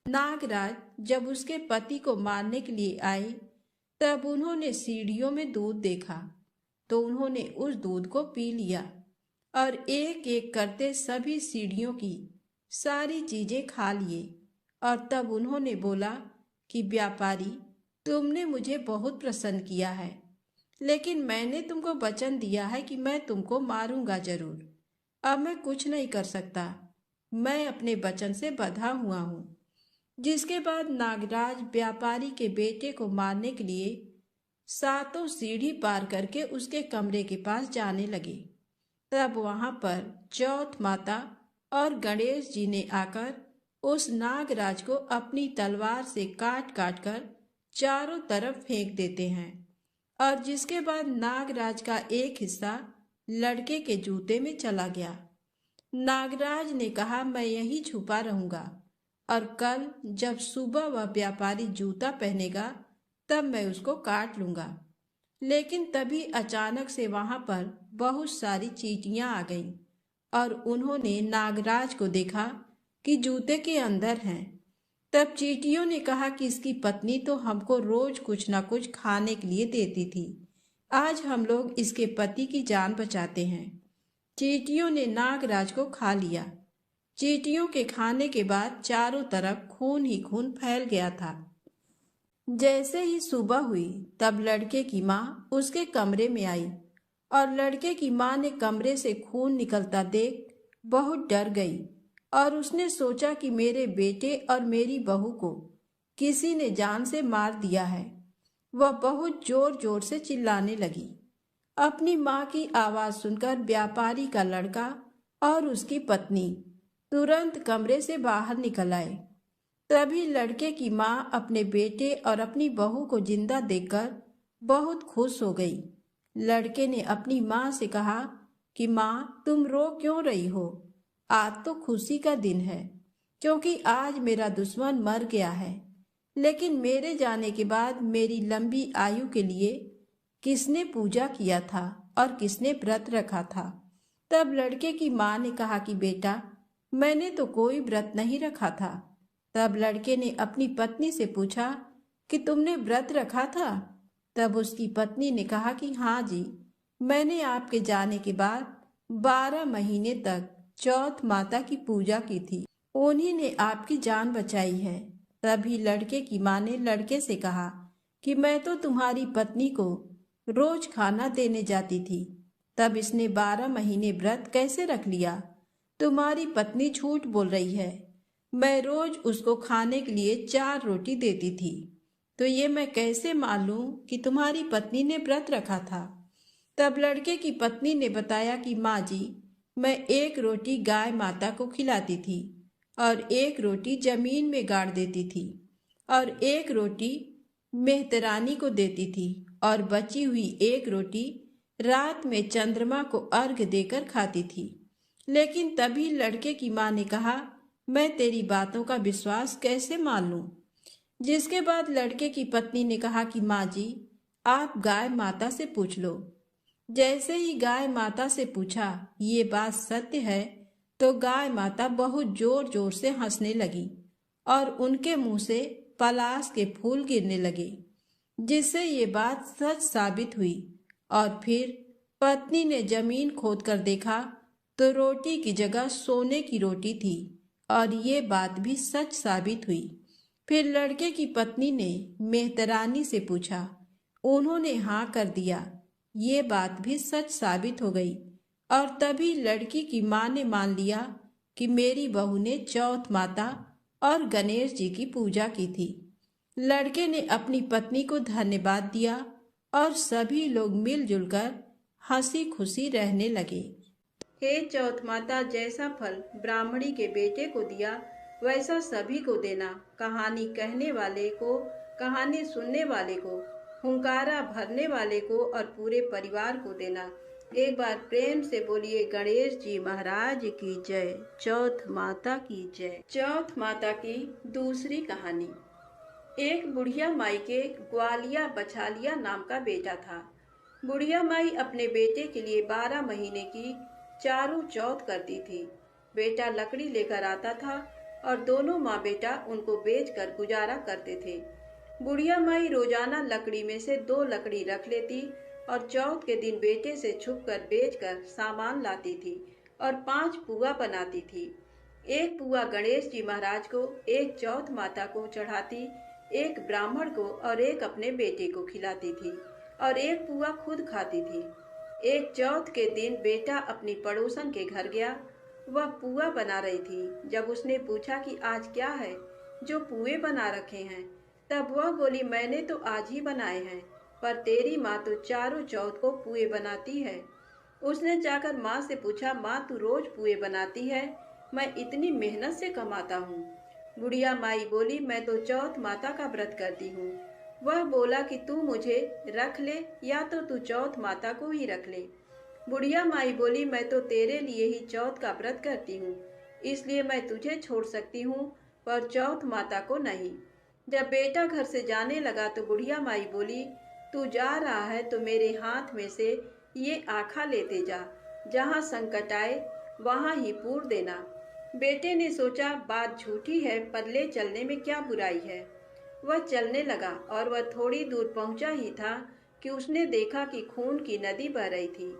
Speaker 1: नागराज जब उसके पति को मारने के लिए आए, तब उन्होंने सीढ़ियों में दूध देखा, तो उन्होंने उस दूध को पी लिया और एक एक करते सभी सीढ़ियों की सारी चीजें खा लिए। और तब उन्होंने बोला कि व्यापारी, तुमने मुझे बहुत प्रसन्न किया है, लेकिन मैंने तुमको वचन दिया है कि मैं तुमको मारूंगा जरूर। अब मैं कुछ नहीं कर सकता, मैं अपने वचन से बंधा हुआ हूँ। जिसके बाद नागराज व्यापारी के बेटे को मारने के लिए 7 सीढ़ी पार करके उसके कमरे के पास जाने लगे। तब वहां पर चौथ माता और गणेश जी ने आकर उस नागराज को अपनी तलवार से काट काट कर चारों तरफ फेंक देते हैं और जिसके बाद नागराज का एक हिस्सा लड़के के जूते में चला गया। नागराज ने कहा, मैं यहीं छुपा रहूंगा और कल जब सुबह वह व्यापारी जूता पहनेगा तब मैं उसको काट लूंगा। लेकिन तभी अचानक से वहां पर बहुत सारी चींटियां आ गईं और उन्होंने नागराज को देखा कि जूते के अंदर हैं। तब चींटियों ने कहा कि इसकी पत्नी तो हमको रोज कुछ ना कुछ खाने के लिए देती थी, आज हम लोग इसके पति की जान बचाते हैं। चींटियों ने नागराज को खा लिया। चींटियों के खाने के बाद चारों तरफ खून ही खून फैल गया था। जैसे ही सुबह हुई तब लड़के की माँ उसके कमरे में आई और लड़के की माँ ने कमरे से खून निकलता देख बहुत डर गई और उसने सोचा कि मेरे बेटे और मेरी बहू को किसी ने जान से मार दिया है। वह बहुत जोर जोर से चिल्लाने लगी। अपनी माँ की आवाज सुनकर व्यापारी का लड़का और उसकी पत्नी तुरंत कमरे से बाहर निकल आए। तभी लड़के की माँ अपने बेटे और अपनी बहू को जिंदा देखकर बहुत खुश हो गई। लड़के ने अपनी माँ से कहा कि माँ, तुम रो क्यों रही हो? आज तो खुशी का दिन है क्योंकि आज मेरा दुश्मन मर गया है। लेकिन मेरे जाने के बाद मेरी लंबी आयु के लिए किसने पूजा किया था और किसने व्रत रखा था? तब लड़के की माँ ने कहा कि बेटा, मैंने तो कोई व्रत नहीं रखा था। तब लड़के ने अपनी पत्नी से पूछा कि तुमने व्रत रखा था? तब उसकी पत्नी ने कहा कि हाँ जी, मैंने आपके जाने के बाद 12 महीने तक चौथ माता की पूजा की थी, उन्हीं ने आपकी जान बचाई है। तभी लड़के की माँ ने लड़के से कहा कि मैं तो तुम्हारी पत्नी को रोज खाना देने जाती थी, तब इसने 12 महीने व्रत कैसे रख लिया? तुम्हारी पत्नी झूठ बोल रही है। मैं रोज उसको खाने के लिए 4 रोटी देती थी, तो ये मैं कैसे मान लूं कि तुम्हारी पत्नी ने व्रत रखा था? तब लड़के की पत्नी ने बताया कि माँ जी, मैं 1 रोटी गाय माता को खिलाती थी और 1 रोटी जमीन में गाड़ देती थी और 1 रोटी मेहतरानी को देती थी और बची हुई 1 रोटी रात में चंद्रमा को अर्घ देकर खाती थी। लेकिन तभी लड़के की माँ ने कहा, मैं तेरी बातों का विश्वास कैसे मान लूं? जिसके बाद लड़के की पत्नी ने कहा कि माँ जी, आप गाय माता से पूछ लो। जैसे ही गाय माता से पूछा ये बात सत्य है, तो गाय माता बहुत जोर जोर से हंसने लगी और उनके मुंह से पलाश के फूल गिरने लगे, जिससे ये बात सच साबित हुई। और फिर पत्नी ने जमीन खोदकर देखा तो रोटी की जगह सोने की रोटी थी और ये बात भी सच साबित हुई। फिर लड़के की पत्नी ने मेहतरानी से पूछा, उन्होंने हाँ कर दिया। ये बात भी सच साबित हो गई और तभी लड़की की माँ ने मान लिया कि मेरी बहू ने चौथ माता और गणेश जी की पूजा की थी। लड़के ने अपनी पत्नी को धन्यवाद दिया और सभी लोग मिलजुल कर हंसी खुशी रहने लगे। हे चौथ माता, जैसा फल ब्राह्मणी के बेटे को दिया वैसा सभी को देना। कहानी कहने वाले को, कहानी सुनने वाले को, हुंकारा भरने वाले को और पूरे परिवार को देना। एक बार प्रेम से बोलिए गणेश जी महाराज की जय, चौथ माता की जय। चौथ माता की दूसरी कहानी। एक बुढ़िया माई के ग्वालिया बछालिया नाम का बेटा था। बुढ़िया माई अपने बेटे के लिए 12 महीने की चारों चौथ करती थी। बेटा लकड़ी लेकर आता था और दोनों माँ बेटा उनको बेचकर गुजारा करते थे। बुढ़िया माई रोजाना लकड़ी में से 2 लकड़ी रख लेती और चौथ के दिन बेटे से छुपकर बेचकर सामान लाती थी और 5 पुआ बनाती थी। 1 पुआ गणेश जी महाराज को, 1 चौथ माता को चढ़ाती, 1 ब्राह्मण को और 1 अपने बेटे को खिलाती थी और 1 पुआ खुद खाती थी। एक चौथ के दिन बेटा अपनी पड़ोसन के घर गया। वह पुआ बना रही थी। जब उसने पूछा कि आज क्या है जो पुए बना रखे हैं, तब वह बोली, मैंने तो आज ही बनाए हैं, पर तेरी माँ तो चारों चौथ को पुए बनाती है। उसने जाकर माँ से पूछा, माँ तू रोज पुए बनाती है, मैं इतनी मेहनत से कमाता हूँ। बुढ़िया माई बोली, मैं तो चौथ माता का व्रत करती हूँ। वह बोला कि तू मुझे रख ले या तो तू चौथ माता को ही रख ले। बुढ़िया माई बोली, मैं तो तेरे लिए ही चौथ का व्रत करती हूँ, इसलिए मैं तुझे छोड़ सकती हूँ, पर चौथ माता को नहीं। जब बेटा घर से जाने लगा तो बुढ़िया माई बोली, तू जा रहा है तो मेरे हाथ में से ये आखा लेते जा, जहाँ संकट आए वहाँ ही पूर देना। बेटे ने सोचा बात झूठी है, पर ले चलने में क्या बुराई है। वह चलने लगा और वह थोड़ी दूर पहुंचा ही था कि उसने देखा कि खून की नदी बह रही थी।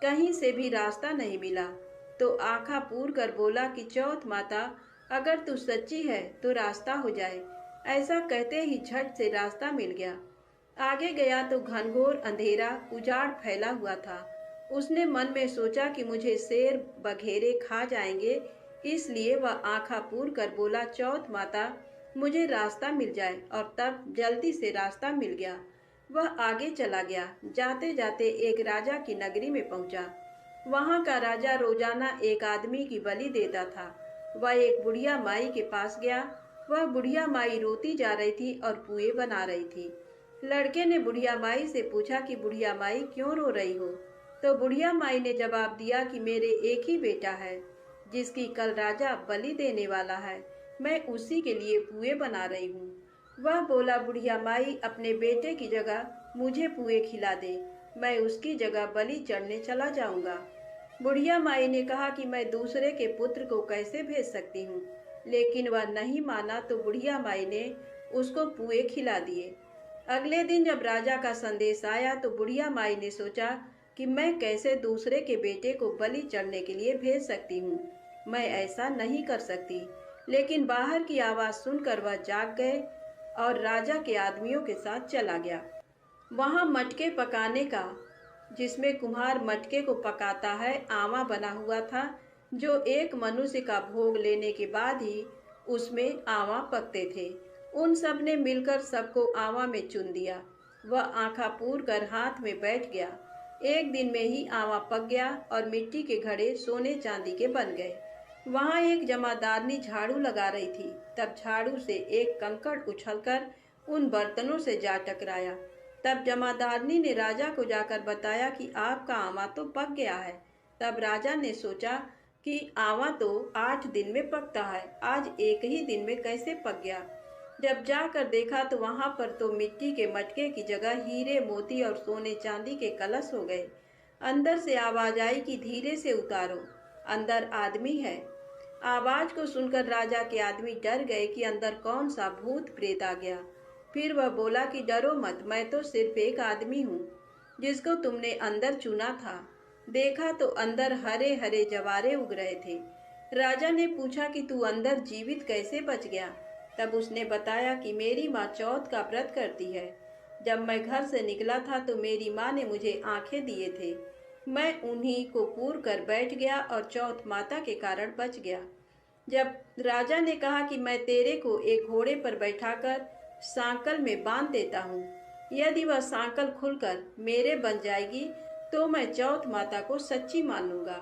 Speaker 1: कहीं से भी रास्ता नहीं मिला, तो आंखा पूर कर बोला कि चौथ माता, अगर तू सच्ची है तो रास्ता हो जाए। ऐसा कहते ही झट से रास्ता मिल गया। आगे गया तो घनघोर अंधेरा उजाड़ फैला हुआ था। उसने मन में सोचा कि मुझे शेर बघेरे खा जाएंगे, इसलिए वह आंखा पूर कर बोला, चौथ माता मुझे रास्ता मिल जाए, और तब जल्दी से रास्ता मिल गया। वह आगे चला गया। जाते जाते एक राजा की नगरी में पहुंचा। वहां का राजा रोजाना एक आदमी की बलि देता था। वह एक बुढ़िया माई के पास गया। वह बुढ़िया माई रोती जा रही थी और पुए बना रही थी। लड़के ने बुढ़िया माई से पूछा कि बुढ़िया माई क्यों रो रही हो? तो बुढ़िया माई ने जवाब दिया कि मेरे एक ही बेटा है, जिसकी कल राजा बलि देने वाला है। मैं उसी के लिए पुए बना रही हूँ। वह बोला, बुढ़िया माई अपने बेटे की जगह मुझे पुए खिला दे, मैं उसकी जगह बलि चढ़ने चला जाऊंगा। बुढ़िया माई ने कहा कि मैं दूसरे के पुत्र को कैसे भेज सकती हूँ, लेकिन वह नहीं माना, तो बुढ़िया माई ने उसको पुए खिला दिए। अगले दिन जब राजा का संदेश आया तो बुढ़िया माई ने सोचा कि मैं कैसे दूसरे के बेटे को बलि चढ़ने के लिए भेज सकती हूँ, मैं ऐसा नहीं कर सकती। लेकिन बाहर की आवाज सुनकर वह जाग गए और राजा के आदमियों के साथ चला गया। वहां मटके पकाने का, जिसमें कुम्हार मटके को पकाता है, आवा बना हुआ था, जो एक मनुष्य का भोग लेने के बाद ही उसमें आवा पकते थे। उन सब ने मिलकर सबको आवा में चुन दिया। वह आंखा पूर कर हाथ में बैठ गया। एक दिन में ही आवा पक गया और मिट्टी के घड़े सोने चांदी के बन गए। वहां एक जमादारनी झाड़ू लगा रही थी। तब झाड़ू से एक कंकड़ उछलकर उन बर्तनों से जा टकराया। तब जमादारनी ने राजा को जाकर बताया कि आपका आवा तो पक गया है। तब राजा ने सोचा कि आवा तो 8 दिन में पकता है, आज एक ही दिन में कैसे पक गया। जब जाकर देखा तो वहां पर तो मिट्टी के मटके की जगह हीरे मोती और सोने चांदी के कलश हो गए। अंदर से आवाज आई कि धीरे से उतारो, अंदर आदमी है। आवाज को सुनकर राजा के आदमी डर गए कि अंदर कौन सा भूत प्रेत आ गया। फिर वह बोला कि डरो मत, मैं तो सिर्फ एक आदमी हूँ जिसको तुमने अंदर चुना था। देखा तो अंदर हरे हरे जवारे उग रहे थे। राजा ने पूछा कि तू अंदर जीवित कैसे बच गया? तब उसने बताया कि मेरी माँ चौथ का व्रत करती है। जब मैं घर से निकला था तो मेरी माँ ने मुझे आंखें दिए थे, मैं उन्हीं को पूर कर बैठ गया और चौथ माता के कारण बच गया। जब राजा ने कहा कि मैं तेरे को एक घोड़े पर बैठाकर सांकल में बांध देता हूँ, यदि वह सांकल खुलकर मेरे बन जाएगी तो मैं चौथ माता को सच्ची मान लूंगा।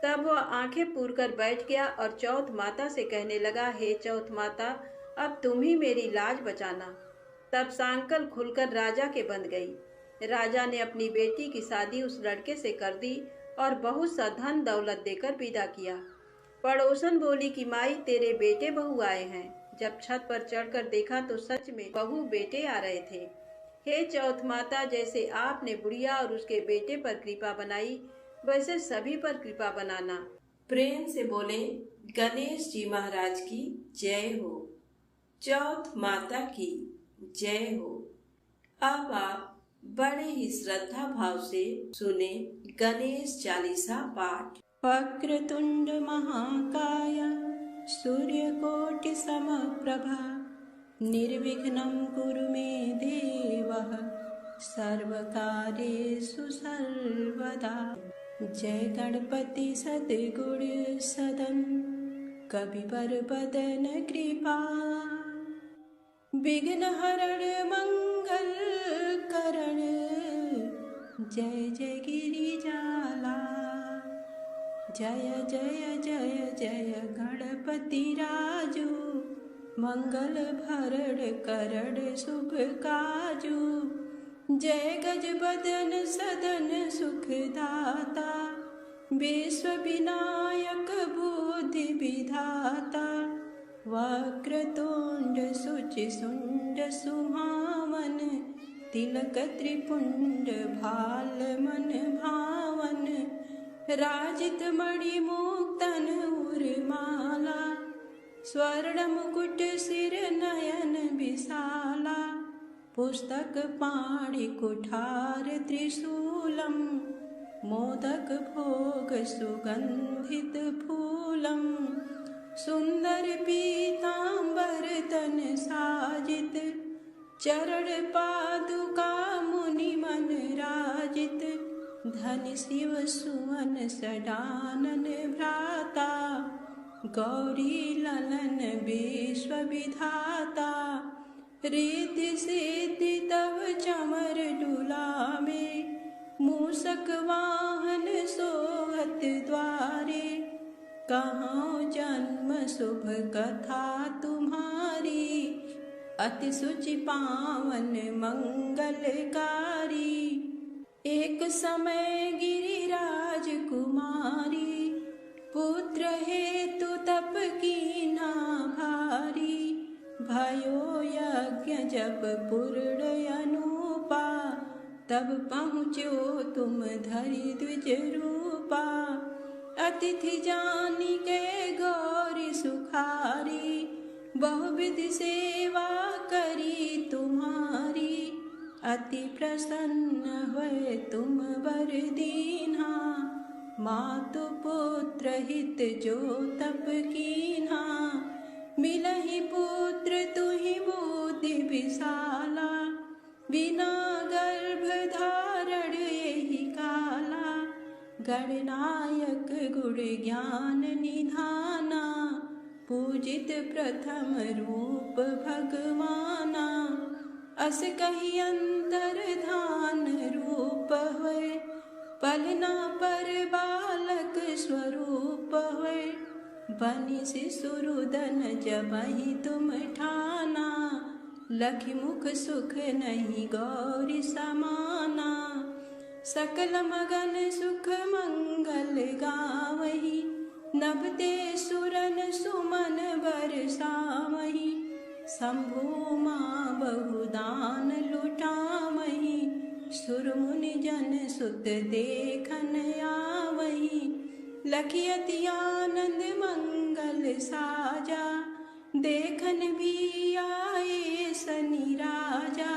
Speaker 1: तब वह आंखें पूर कर बैठ गया और चौथ माता से कहने लगा, हे चौथ माता, अब तुम ही मेरी लाज बचाना। तब सांकल खुलकर राजा के बंध गई। राजा ने अपनी बेटी की शादी उस लड़के से कर दी और बहुत सा धन दौलत देकर विदा किया। पड़ोसन बोली कि माई तेरे बेटे बहू आए हैं। जब छत पर चढ़कर देखा तो सच में बहू बेटे आ रहे थे। हे चौथ माता, जैसे आपने बुढ़िया और उसके बेटे पर कृपा बनाई, वैसे सभी पर कृपा बनाना। प्रेम से बोले गणेश जी महाराज की जय हो, चौथ माता की जय हो। अब आप बड़े ही श्रद्धा भाव से सुने गणेश चालीसा पाठ। वक्रतुंड महाकाय सूर्यकोटि समप्रभा निर्विघ्नं कुरु मे देव सर्वकार्येषु सर्वदा। जय गणपति सद्गुण सदन कविवर बदन कृपा विघ्न हरण मंगल करण। जय जय गिरिजाला
Speaker 2: जय जय जय जय गणपति राजू, मंगल भरड़ करड़ शुभ काजू। जय गज बदन सदन सुखदाता, विश्व विनायक बुद्धि विधाता। वक्रतुंड सुचि सुंड सुहावन, तिलक त्रिपुंड भाल मन भावन। राजित मणि मुक्तन उर्माला, स्वर्ण मुकुट सिर नयन विशाला। पुस्तक पाणि कुठार त्रिशूलम, मोदक भोग सुगंधित फूलम। सुंदर पीतांबर तन साजित, चरण पादुका मुनि मन राजित। धन शिव सुवन सडानन भ्राता, गौरी ललन विश्व विधाता। रिद्धि सिद्धि तव चमर डुलावे, मूषक वाहन सोहत द्वारे। कहाँ जन्म शुभ कथा तुम्हारी, अति सुचि पावन मंगलकारी। एक समय गिरिराज कुमारी, पुत्र हेतु तप कीना भारी। भयो यज्ञ जब पूर्ण अनुपा, तब पहुँचो तुम धरि द्विज रूपा। अतिथि जानी के गौरी सुखारी, बहुविधि सेवा करी तुम्हारी। अति प्रसन्न हुए तुम वर दीन्हा, मातु पुत्र हित जो तप कीन्हा। मिलहि पुत्र तुहि बुद्धि विशाला, बिना गर्भ धारण यही काला। गणनायक गुण ज्ञान निधाना, पूजित प्रथम रूप भगवाना। अस कही अंतर धान रूप हुए, पलना पर बालक स्वरूप हुए। बनि शिशुरुदन जबहि तुम ठाना, लखि मुख सुख नहीं गौरी समाना। सकल मगन सुख मंगल गावही, नभते सुरन सुमन बरसावही। शंभु माँ बहुदान लुटावही, सुर मुनि जन सुत देखन आवही। लखि अति आनंद मंगल साजा, देखन भी आए सनि राजा।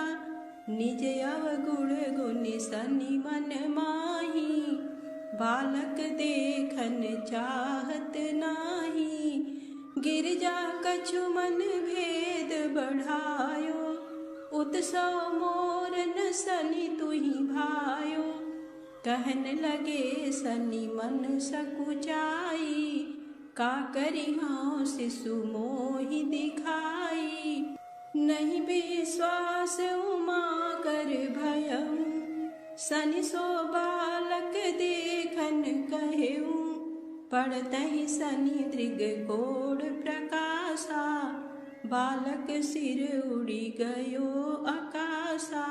Speaker 2: निज अवगुण गुनि सनि मन माही, बालक देखन चाहत नाही। गिरजा कछु मन भेद बढ़ायो, उत्सव मोर न सनि तुहि भायो। कहन लगे सनि मन सकुचाई, का करी हाँ शिशु मोहि दिखाई। नहीं विश्वास उमा कर भयऊ, सनि सो बालक देखन कहेऊ। पड़तहि सनि दृग कोड प्रकाशा, बालक सिर उड़ी गयो आकाशा।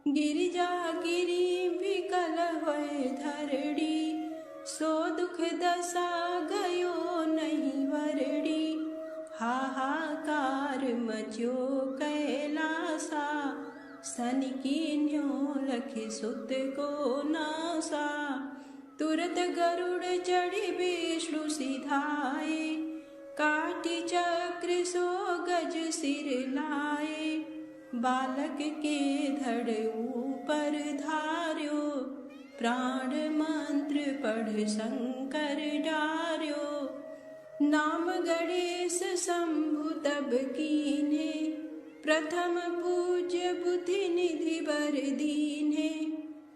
Speaker 2: गिरिजा गिरी विकल होए धरड़ी, सो दुख दशा गयो नहीं वरड़ी। हाहाकार मचो कैलासा, सनि कीन्यो लखि सुत को नासा। तुरत गरुड़ चढ़ी विष्णु सिधाए, काटी चक्र सो गज सिर लाए। बालक के धड़ ऊपर धार्यो, प्राण मंत्र पढ़ शंकर डार्यो। नाम गणेश शंभु तब कीन्हे, प्रथम पूज्य बुद्धि निधि बर दीन्हे।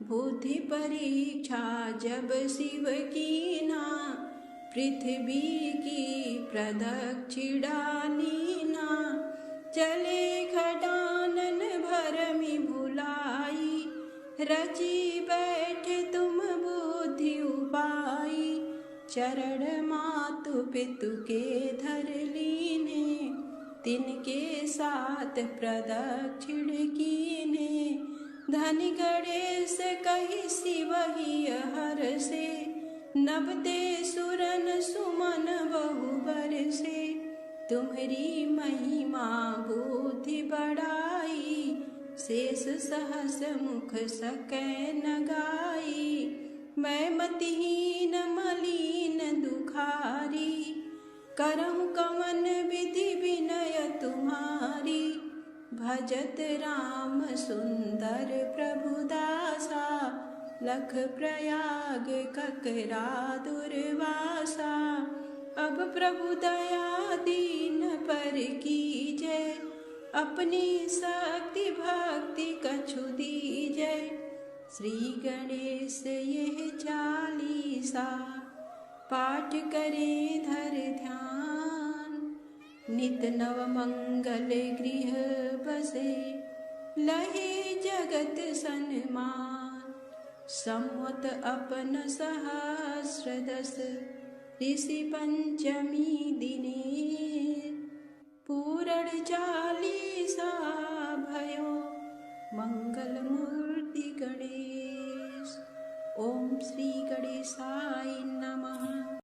Speaker 2: बुद्धि परीक्षा जब शिव कीना, पृथ्वी की प्रदक्षिणा लीना। चले खडानन भरमि भुलाई, रची बैठे तुम बुद्धि उपाई। चरण मातु पितु के धर लीने, तिनके साथ प्रदक्षिण कीने। धनि गणेश कहि शिवहि हर से, नभते सुरन सुमन बहु बरसे। तुम्हरी महिमा बुद्धि बढ़ाई, शेष सहस मुख सकै न गाई। मैं मतिहीन मलिन दुखारी, करहु कवन विधि विनय तुम्हारी। भजत राम सुंदर प्रभु दासा, लख प्रयाग ककरा दुर्वासा। अब प्रभु दया दीन पर कीजय, अपनी शक्ति भक्ति कछु दीजय। श्री गणेश यह चालीसा, पाठ करें धर ध्यान। नित नव मंगल गृह बसे, लहे जगत सन्मान। संवत अपन सहस्र दस, ऋषि पंचमी दिने। पूरण चालीसा भयो, मंगल मूर्ति गणेश। ओम श्री गणेशाय